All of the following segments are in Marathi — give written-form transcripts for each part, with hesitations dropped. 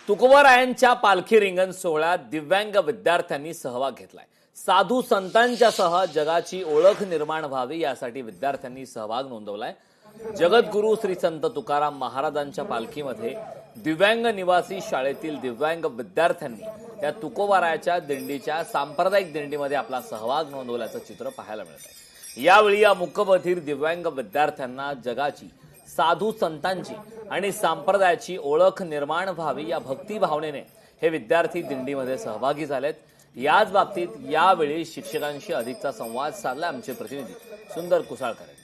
तुकोबारायांच्या पालखी रिंगण सोहळ्यात दिव्यांग विद्यार्थ्यांनी सहभाग घेतलाय। साधू संतांच्या सह जगाची ओळख निर्माण व्हावी यासाठी विद्यार्थ्यांनी सहभाग नोंदवलाय। जगद्गुरू श्री संत तुकाराम महाराजांच्या पालखीमध्ये दिव्यांग निवासी शाळेतील दिव्यांग विद्यार्थ्यांनी या तुकोबारायाच्या दिंडीच्या सांप्रदायिक दिंडीमध्ये आपला सहभाग नोंदवल्याचं चित्र पाहायला मिळतंय। यावेळी या मुकबधीर दिव्यांग विद्यार्थ्यांना जगाची, साधू संतांची आणि संप्रदायाची ओळख निर्माण व्हावी या भक्ती भावनेने हे विद्यार्थी दिंडीमध्ये सहभागी झालेत। याच बाबतीत यावेळी शिक्षकांशी अधिकचा संवाद साधला आमचे प्रतिनिधी सुंदर कुसाळकर यांनी।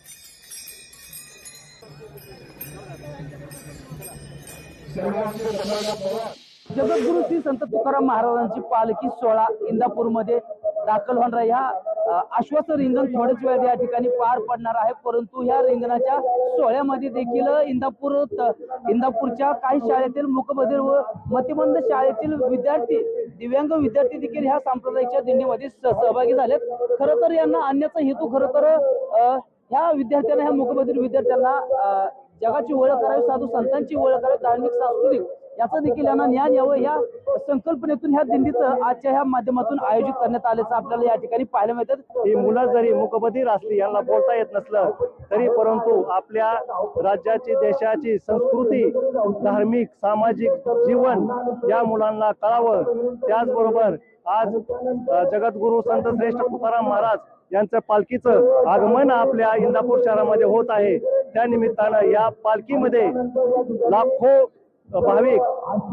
जगद्गुरू श्री संत तुकाराम महाराजांची पालखी सोहळा इंदापूरमध्ये दाखल होणार आहे। ह्या आश्वासन रिंगण थोड्याच वेळात या ठिकाणी पार पडणार आहे, परंतु ह्या रिंगणाच्या सोहळ्यामध्ये देखील इंदापूरच्या काही शाळेतील मूकबधिर व मतिमंद शाळेतील विद्यार्थी, दिव्यांग विद्यार्थी देखील ह्या सांप्रदायिकच्या दिंडीमध्ये सहभागी झालेत। खरं तर यांना आणण्याचा हेतू खरं तर ह्या विद्यार्थ्यांना, ह्या मूकबधिर विद्यार्थ्यांना जगाची ओळख करावी, साधू संतांची ओळख करावी, धार्मिक सांस्कृतिक याचं देखील यांना ज्ञान यावं या संकल्पनेतून ह्या दिंडीचं आजच्या ह्या माध्यमातून आयोजित करण्यात आल्याचं आपल्याला या ठिकाणी पाहायला मिळतं। ही मुलं जरी मूकबधिर असली, यांना बोलता येत नसलं तरी परंतु आपल्या राज्याची, देशाची संस्कृती, धार्मिक, सामाजिक जीवन या मुलांना कळावं। त्याचबरोबर आज जगद्गुरू संत श्रेष्ठ तुकाराम महाराज यांचं पालखीचं आगमन आपल्या इंदापूर शहरामध्ये होत आहे। त्या निमित्तानं या पालखीमध्ये लाखो भाविक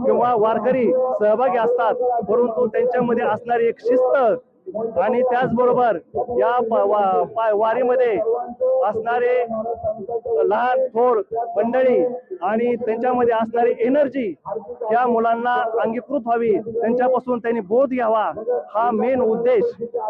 किंवा वारकरी सहभागी असतात, परंतु त्यांच्यामध्ये असणारी एक शिस्त आणि त्याचबरोबर या वारीमध्ये असणारे लहान थोर मंडळी आणि त्यांच्यामध्ये असणारी एनर्जी या मुलांना अंगीकृत व्हावी, त्यांच्यापासून त्यांनी बोध घ्यावा, हा मेन उद्देश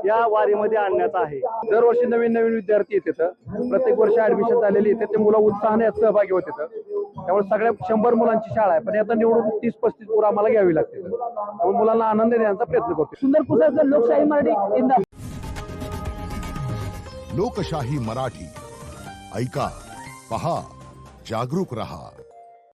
या वारीमध्ये आणण्याचा आहे। दरवर्षी नवीन नवीन विद्यार्थी येतात, प्रत्येक वर्षी ऍडमिशन झालेली येते, ते मुलं उत्साहाने सहभागी होतात। त्यामुळे सगळ्या 100 मुलांची शाळा आहे, पण आता निवडून 30-35 पोरं आम्हाला घ्यावी लागते। त्यामुळे मुलांना आनंद देण्याचा प्रयत्न करतो। सुंदर कुसाळकर, लोकशाही मराठी, इंदापूर। लोकशाही मराठी, ऐका, पहा, जागरूक रहा।